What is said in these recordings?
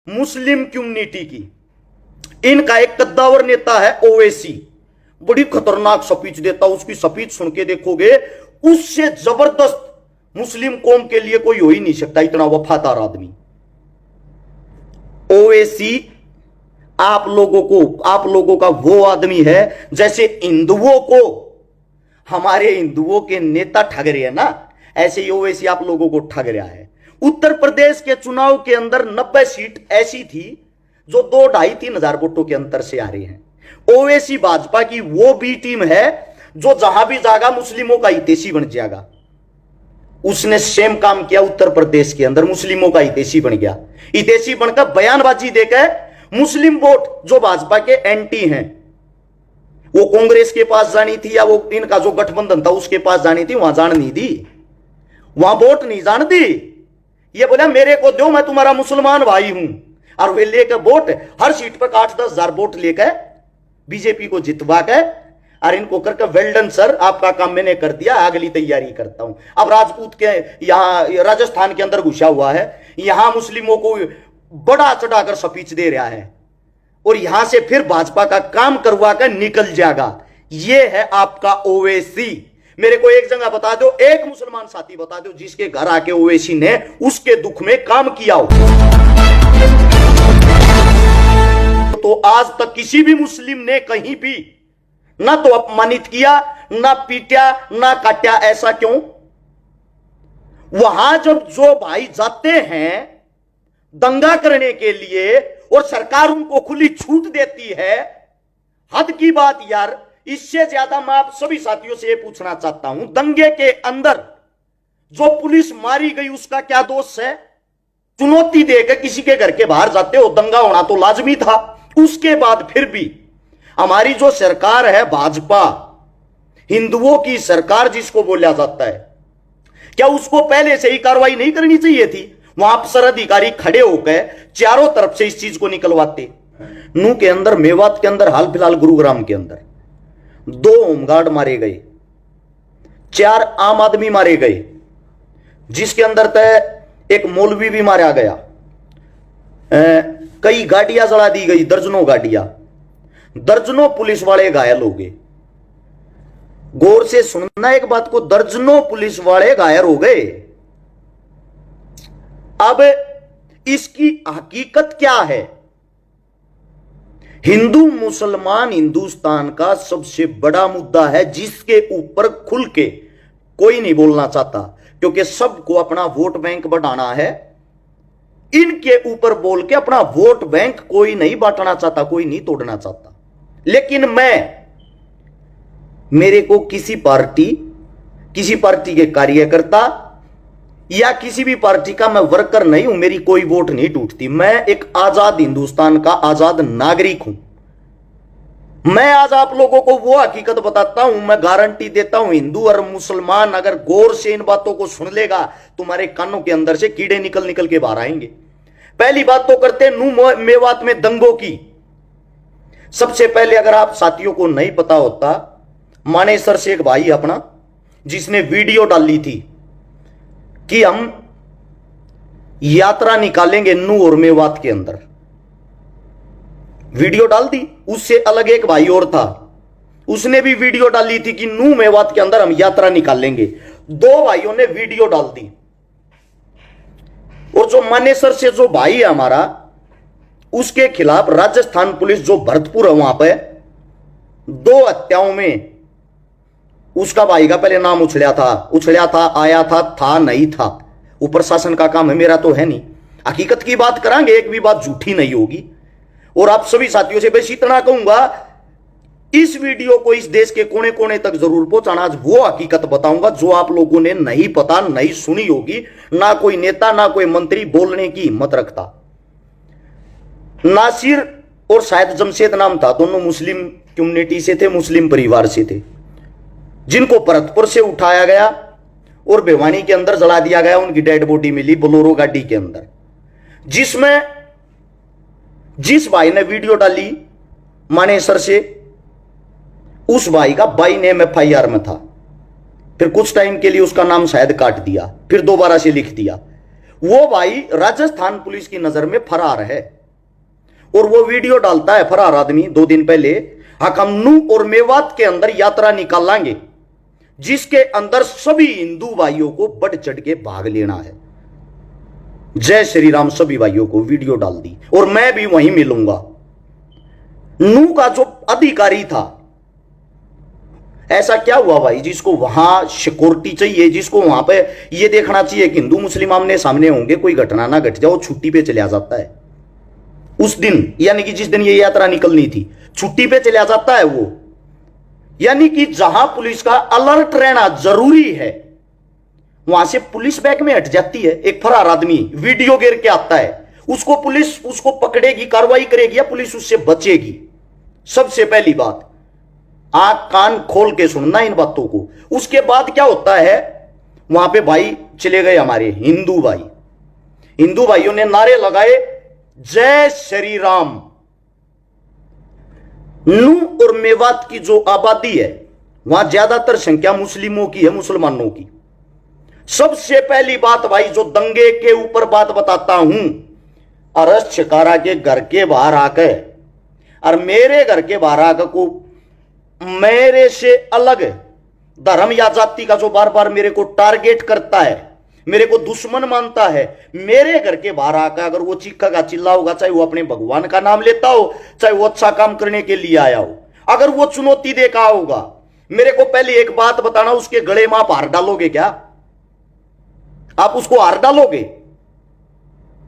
Muslim community की। इनका एक कद्दावर नेता है ओवैसी, बड़ी खतरनाक स्पीच देता, उसकी स्पीच सुन के देखोगे उससे जबरदस्त मुस्लिम कौम के लिए कोई हो ही नहीं सकता, इतना वफादार आदमी ओवैसी। आप लोगों का वो आदमी है जैसे हिंदुओं को हमारे हिंदुओं के नेता ठग रहे हैं ना, ऐसे ही ओवैसी आप लोगों को ठग रहा है। उत्तर प्रदेश के चुनाव के अंदर 90 सीट ऐसी थी जो 2-2.5-3 हजार वोटों के अंतर से आ रहे हैं। ओवैसी भाजपा की वो बी टीम है जो जहां भी जाएगा मुस्लिमों का हितैषी बन जाएगा। उसने सेम काम किया उत्तर प्रदेश के अंदर, मुस्लिमों का हितैषी बन गया। हितैषी बनकर बयानबाजी देकर मुस्लिम वोट जो भाजपा के एंटी हैं वो कांग्रेस के पास जानी थी या वो इनका जो गठबंधन था उसके पास जानी थी, वहां जान नहीं दी, वहां वोट नहीं जान दी। ये बोला मेरे को दो, मैं तुम्हारा मुसलमान भाई हूं, और वे लेकर वोट हर सीट पर 8-10 हजार वोट लेकर बीजेपी को जितवा के और इनको करके वेल्डन सर, आपका काम मैंने कर दिया, अगली तैयारी करता हूं। अब राजपूत के यहां राजस्थान के अंदर घुसा हुआ है, यहां मुस्लिमों को बड़ा चढ़ाकर स्पीच दे रहा है और यहां से फिर भाजपा का काम करवा कर निकल जाएगा। यह है आपका ओवैसी। मेरे को एक जगह बता दो, एक मुसलमान साथी बता दो जिसके घर आके ओवैसी ने उसके दुख में काम किया हो। तो आज तक किसी भी मुस्लिम ने कहीं भी ना तो अपमानित किया, ना पीटा, ना काटा। ऐसा क्यों? वहां जब जो भाई जाते हैं दंगा करने के लिए और सरकार उनको खुली छूट देती है, हद की बात यार। इससे ज्यादा मैं आप सभी साथियों से यह पूछना चाहता हूं, दंगे के अंदर जो पुलिस मारी गई उसका क्या दोष है? चुनौती देकर किसी के घर के बाहर जाते हो, दंगा होना तो लाजमी था। उसके बाद फिर भी हमारी जो सरकार है भाजपा, हिंदुओं की सरकार जिसको बोला जाता है, क्या उसको पहले से ही कार्रवाई नहीं करनी चाहिए थी? वहां अफसर अधिकारी खड़े होकर चारों तरफ से इस चीज को निकलवाते। नू के अंदर, मेवात के अंदर, हाल फिलहाल गुरुग्राम के अंदर 2 होमगार्ड मारे गए, 4 आम आदमी मारे गए, जिसके अंदर तय एक मौलवी भी मारा गया, कई गाड़ियां जला दी गई, दर्जनों पुलिस वाले घायल हो गए। गौर से सुनना एक बात को, दर्जनों पुलिस वाले घायल हो गए। अब इसकी हकीकत क्या है? हिंदू मुसलमान हिंदुस्तान का सबसे बड़ा मुद्दा है जिसके ऊपर खुल के कोई नहीं बोलना चाहता, क्योंकि सबको अपना वोट बैंक बढ़ाना है। इनके ऊपर बोल के अपना वोट बैंक कोई नहीं बांटना चाहता, कोई नहीं तोड़ना चाहता। लेकिन मेरे को किसी पार्टी के कार्यकर्ता या किसी भी पार्टी का मैं वर्कर नहीं हूं, मेरी कोई वोट नहीं टूटती। मैं एक आजाद हिंदुस्तान का आजाद नागरिक हूं। मैं आज आप लोगों को वो हकीकत बताता हूं, मैं गारंटी देता हूं, हिंदू और मुसलमान अगर गौर से इन बातों को सुन लेगा, तुम्हारे कानों के अंदर से कीड़े निकल निकल के बाहर आएंगे। पहली बात तो करते नू मेवात में दंगों की। सबसे पहले अगर आप साथियों को नहीं पता होता, मानेसर से एक भाई अपना जिसने वीडियो डाली थी कि हम यात्रा निकालेंगे नू और मेवात के अंदर, वीडियो डाल दी। उससे अलग एक भाई और था, उसने भी वीडियो डाली थी कि नू मेवात के अंदर हम यात्रा निकालेंगे। 2 भाइयों ने वीडियो डाल दी। और जो मानेसर से जो भाई है हमारा, उसके खिलाफ राजस्थान पुलिस जो भरतपुर है वहां पे 2 हत्याओं में उसका भाई का पहले नाम उछलिया था, आया था नहीं था। वो प्रशासन का काम है, मेरा तो है नहीं। हकीकत की बात करांगे, एक भी बात झूठी नहीं होगी। और आप सभी साथियों से बस इतना कहूंगा, इस वीडियो को इस देश के कोने कोने तक जरूर पहुंचाना। आज वो हकीकत बताऊंगा जो आप लोगों ने नहीं पता, नहीं सुनी होगी। ना कोई नेता, ना कोई मंत्री बोलने की हिम्मत रखता। नासिर और शायद जमशेद नाम था, दोनों मुस्लिम कम्युनिटी से थे, मुस्लिम परिवार से थे, जिनको भरतपुर से उठाया गया और भिवानी के अंदर जला दिया गया। उनकी डेड बॉडी मिली बोलेरो गाड़ी के अंदर, जिसमें जिस भाई ने वीडियो डाली मानेसर से, उस भाई का बाई नेम FIR में था। फिर कुछ टाइम के लिए उसका नाम शायद काट दिया, फिर दोबारा से लिख दिया। वो भाई राजस्थान पुलिस की नजर में फरार है। और वो वीडियो डालता है फरार आदमी 2 दिन पहले, हम नू और मेवात के अंदर यात्रा निकालेंगे जिसके अंदर सभी हिंदू भाइयों को बढ़ चढ़ के भाग लेना है। जय श्री राम सभी भाइयों को वीडियो डाल दी और मैं भी वहीं मिलूंगा। नू का जो अधिकारी था, ऐसा क्या हुआ भाई जिसको वहां सिक्योरिटी चाहिए, जिसको वहां पे ये देखना चाहिए कि हिंदू मुस्लिम आमने सामने होंगे, कोई घटना ना घट जाओ, छुट्टी पे चला जाता है उस दिन, यानी कि जिस दिन ये यात्रा निकलनी थी छुट्टी पे चला जाता है वो। यानी कि जहां पुलिस का अलर्ट रहना जरूरी है वहां से पुलिस बैग में हट जाती है। एक फरार आदमी वीडियो गिर के आता है, उसको पुलिस उसको पकड़ेगी, कार्रवाई करेगी या पुलिस उससे बचेगी? सबसे पहली बात आंख कान खोल के सुनना इन बातों को। उसके बाद क्या होता है, वहां पे भाई चले गए हमारे हिंदू भाई, हिंदू भाइयों ने नारे लगाए जय श्री राम। नू और मेवात की जो आबादी है वहां ज्यादातर संख्या मुस्लिमों की है, मुसलमानों की। सबसे पहली बात भाई जो दंगे के ऊपर बात बताता हूं, अरस छिकारा के घर के बाहर आकर और मेरे घर के बाहर आकर को मेरे से अलग धर्म या जाति का जो बार बार मेरे को टारगेट करता है, मेरे को दुश्मन मानता है, मेरे घर के बाहर आकर अगर वो चीखेगा चिल्लाओगा, चाहे वो अपने भगवान का नाम लेता हो, चाहे वो अच्छा काम करने के लिए आया हो, अगर वो चुनौती देखा होगा, मेरे को पहले एक बात बताना, उसके गले में आप हार डालोगे क्या? आप उसको हार डालोगे?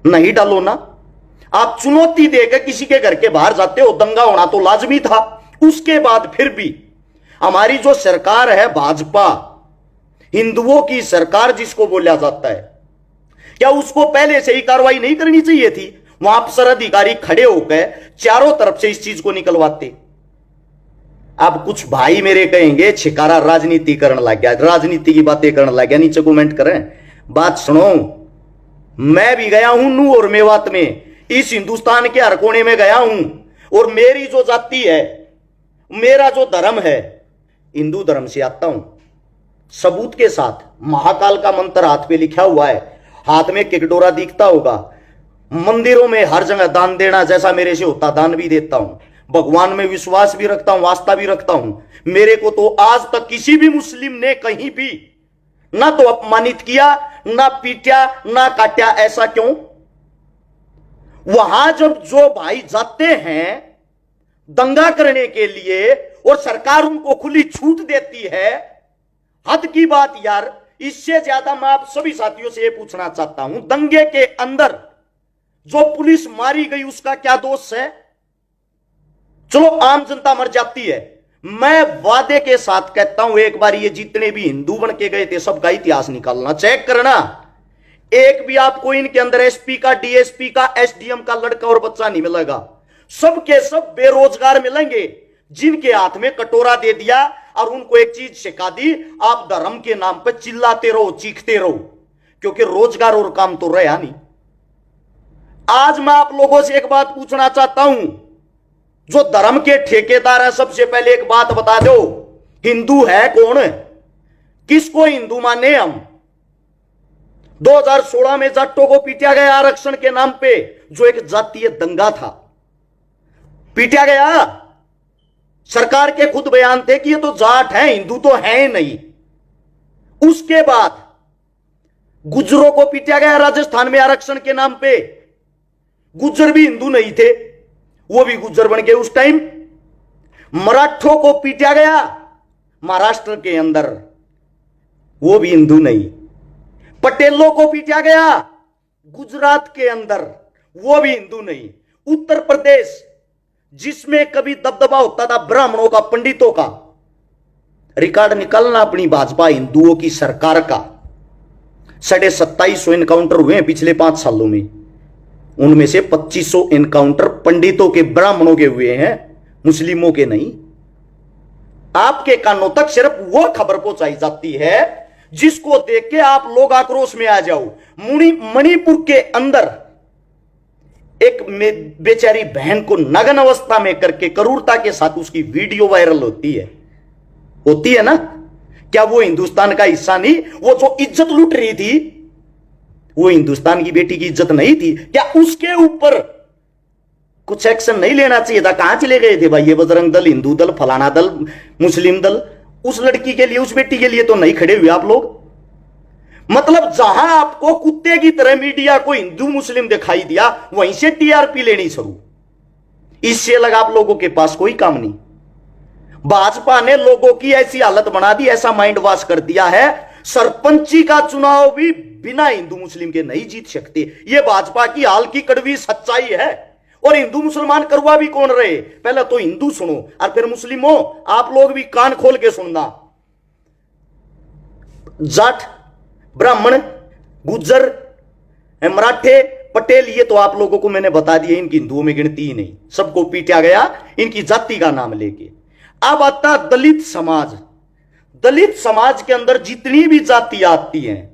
नहीं डालो ना। आप चुनौती देकर किसी के घर के बाहर जाते हो, दंगा होना तो लाजमी था। उसके बाद फिर भी हमारी जो सरकार है भाजपा, हिंदुओं की सरकार जिसको बोला जाता है, क्या उसको पहले से ही कार्रवाई नहीं करनी चाहिए थी? वहां अफसर अधिकारी खड़े होकर चारों तरफ से इस चीज को निकलवाते। अब कुछ भाई मेरे कहेंगे छिकारा राजनीति करने लग गया, राजनीति की बातें करने लग गया, नीचे कमेंट करें। बात सुनो, मैं भी गया हूं नू और मेवात में, इस हिंदुस्तान के हर कोने में गया हूं, और मेरी जो जाति है, मेरा जो धर्म है, हिंदू धर्म से आता हूं, सबूत के साथ। महाकाल का मंत्र हाथ पे लिखा हुआ है, हाथ में किकडोरा दिखता होगा। मंदिरों में हर जगह दान देना जैसा मेरे से होता दान भी देता हूं, भगवान में विश्वास भी रखता हूं, आस्था भी रखता हूं। मेरे को तो आज तक किसी भी मुस्लिम ने कहीं भी ना तो अपमानित किया, ना पीटा, ना काटा। ऐसा क्यों? वहां जब जो भाई जाते हैं दंगा करने के लिए और सरकार उनको खुली छूट देती है, हद की बात यार। इससे ज्यादा मैं आप सभी साथियों से यह पूछना चाहता हूं, दंगे के अंदर जो पुलिस मारी गई उसका क्या दोष है? चलो आम जनता मर जाती है, मैं वादे के साथ कहता हूं एक बार ये जितने भी हिंदू बन के गए थे सबका इतिहास निकालना, चेक करना, एक भी आपको इनके अंदर एसपी का, डीएसपी का, एसडीएम का लड़का और बच्चा नहीं मिलेगा। सब के सब बेरोजगार मिलेंगे जिनके हाथ में कटोरा दे दिया और उनको एक चीज सिखा दी, आप धर्म के नाम पर चिल्लाते रहो, चीखते रहो, क्योंकि रोजगार और काम तो रहा नहीं। आज मैं आप लोगों से एक बात पूछना चाहता हूं, जो धर्म के ठेकेदार है, सबसे पहले एक बात बता दो, हिंदू है कौन? किसको हिंदू माने हम? 2016 में जाटों को पीटा गया आरक्षण के नाम पे, जो एक जातीय दंगा था, पीटा गया। सरकार के खुद बयान थे कि ये तो जाट है, हिंदू तो है नहीं। उसके बाद गुज्जरों को पीटा गया राजस्थान में आरक्षण के नाम पे, गुज्जर भी हिंदू नहीं थे, वो भी गुज्जर बन गए उस टाइम। मराठों को पीटा गया महाराष्ट्र के अंदर, वो भी हिंदू नहीं। पटेलों को पीटा गया गुजरात के अंदर, वो भी हिंदू नहीं। उत्तर प्रदेश जिसमें कभी दबदबा होता था ब्राह्मणों का, पंडितों का, रिकॉर्ड निकालना अपनी भाजपा हिंदुओं की सरकार का। 2750 एनकाउंटर हुए हैं पिछले 5 सालों में, उनमें से 2500 एनकाउंटर पंडितों के, ब्राह्मणों के हुए हैं, मुस्लिमों के नहीं। आपके कानों तक सिर्फ वो खबर पहुंचाई जाती है जिसको देख के आप लोग आक्रोश में आ जाओ। मणिपुर के अंदर एक बेचारी बहन को नग्न अवस्था में करके क्रूरता के साथ उसकी वीडियो वायरल होती है ना? क्या वो हिंदुस्तान का हिस्सा नहीं? वो जो इज्जत लूट रही थी वो हिंदुस्तान की बेटी की इज्जत नहीं थी क्या? उसके ऊपर कुछ एक्शन नहीं लेना चाहिए था? कहां चले गए थे भाई ये बजरंग दल, हिंदू दल, फलाना दल, मुस्लिम दल? उस लड़की के लिए, उस बेटी के लिए तो नहीं खड़े हुए आप लोग। मतलब जहां आपको कुत्ते की तरह मीडिया को हिंदू मुस्लिम दिखाई दिया, वहीं से टीआरपी लेनी शुरू। इससे अलग आप लोगों के पास कोई काम नहीं। भाजपा ने लोगों की ऐसी हालत बना दी, ऐसा माइंड वॉश कर दिया है, सरपंची का चुनाव भी बिना हिंदू मुस्लिम के नहीं जीत सकते। यह भाजपा की हाल की कड़वी सच्चाई है। और हिंदू मुसलमान करवा भी कौन रहे? पहले तो हिंदू सुनो और फिर मुस्लिमों, आप लोग भी कान खोल के सुनना। जाट, ब्राह्मण, गुज्जर, मराठे, पटेल, ये तो आप लोगों को मैंने बता दिया, इनकी हिंदुओं में गिनती ही नहीं, सबको पीटा गया इनकी जाति का नाम लेके। अब आता दलित समाज। दलित समाज के अंदर जितनी भी जातियां आती हैं,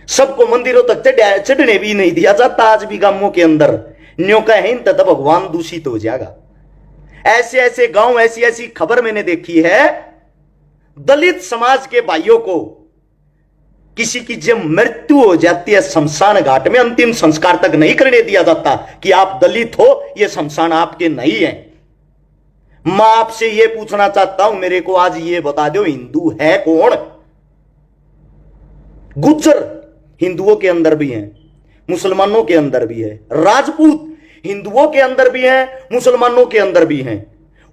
सबको मंदिरों तक चढ़ने भी नहीं दिया जाता। आज भी गांवों के अंदर न्यो कहें तब भगवान दूषित हो जाएगा। ऐसे ऐसे गांव, ऐसी ऐसी खबर मैंने देखी है, दलित समाज के भाइयों को किसी की जब मृत्यु हो जाती है शमशान घाट में, अंतिम संस्कार तक नहीं करने दिया जाता कि आप दलित हो, यह शमशान आपके नहीं है। मैं आपसे यह पूछना चाहता हूं, मेरे को आज यह बता दो, हिंदू है कौन? गुज्जर हिंदुओं के अंदर भी हैं, मुसलमानों के अंदर भी है। राजपूत हिंदुओं के अंदर भी हैं, मुसलमानों के अंदर भी हैं।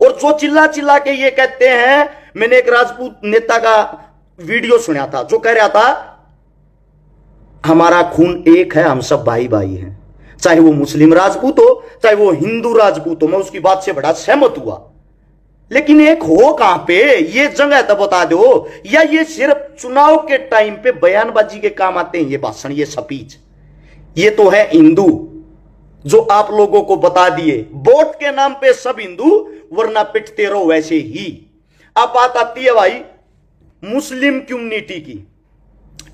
और जो चिल्ला चिल्ला के ये कहते हैं, मैंने एक राजपूत नेता का वीडियो सुना था जो कह रहा था हमारा खून एक है, हम सब भाई भाई हैं, चाहे वो मुस्लिम राजपूत हो चाहे वो हिंदू राजपूत हो। मैं उसकी बात से बड़ा सहमत हुआ, लेकिन एक हो कहां पे? ये जगह तो बता दो। या ये सिर्फ चुनाव के टाइम पे बयानबाजी के काम आते हैं, ये भाषण, ये स्पीच? ये तो है हिंदू जो आप लोगों को बता दिए, वोट के नाम पे सब हिंदू, वरना पिटते रहो वैसे ही। अब बात आती है भाई मुस्लिम कम्युनिटी की।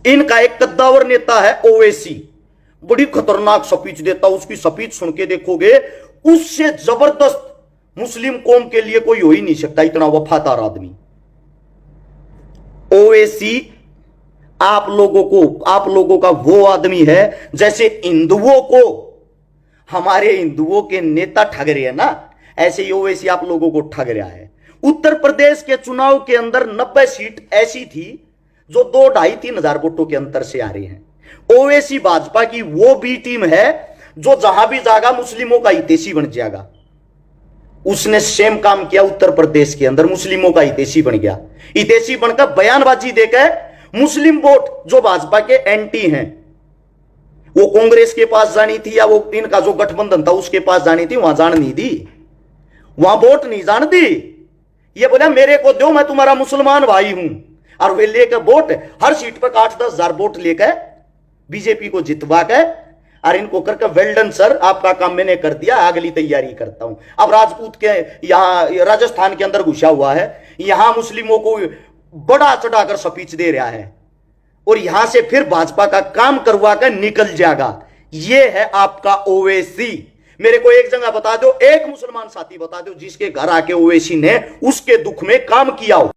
इनका एक कद्दावर नेता है ओवैसी, बड़ी खतरनाक स्पीच देता, उसकी स्पीच सुन के देखोगे उससे जबरदस्त मुस्लिम कौम के लिए कोई हो ही नहीं सकता, इतना वफादार आदमी ओवैसी। आप लोगों का वो आदमी है जैसे हिंदुओं को हमारे हिंदुओं के नेता ठग रहे हैं ना, ऐसे ही ओवैसी आप लोगों को ठग रहा है। उत्तर प्रदेश के चुनाव के अंदर 90 सीट ऐसी थी जो 2-2.5-3 हजार वोटों के अंतर से आ रही हैं। ओवैसी भाजपा की वो भी टीम है जो जहां भी जाएगा मुस्लिमों का हितैषी बन जाएगा। उसने सेम काम किया उत्तर प्रदेश के अंदर, मुस्लिमों का हितैषी बन गया। हितैषी बनकर बयानबाजी देकर मुस्लिम वोट जो भाजपा के एंटी हैं, वो कांग्रेस के पास जानी थी या वो इनका जो गठबंधन था उसके पास जानी थी, वहां जान नहीं दी, वहां वोट नहीं जान दी। ये बोला मेरे को दो, मैं तुम्हारा मुसलमान भाई हूं, और वे लेकर वोट हर सीट पर 8-10 हजार वोट लेकर बीजेपी को जितवा कर और इनको करके वेल्डन सर, आपका काम मैंने कर दिया, अगली तैयारी करता हूं। अब राजपूत के यहां राजस्थान के अंदर घुसा हुआ है, यहां मुस्लिमों को बड़ा चढ़ाकर स्पीच दे रहा है और यहां से फिर भाजपा का काम करवा कर निकल जाएगा। यह है आपका ओवैसी। मेरे को एक जगह बता दो, एक मुसलमान साथी बता दो जिसके घर आके ओवैसी ने उसके दुख में काम किया हो।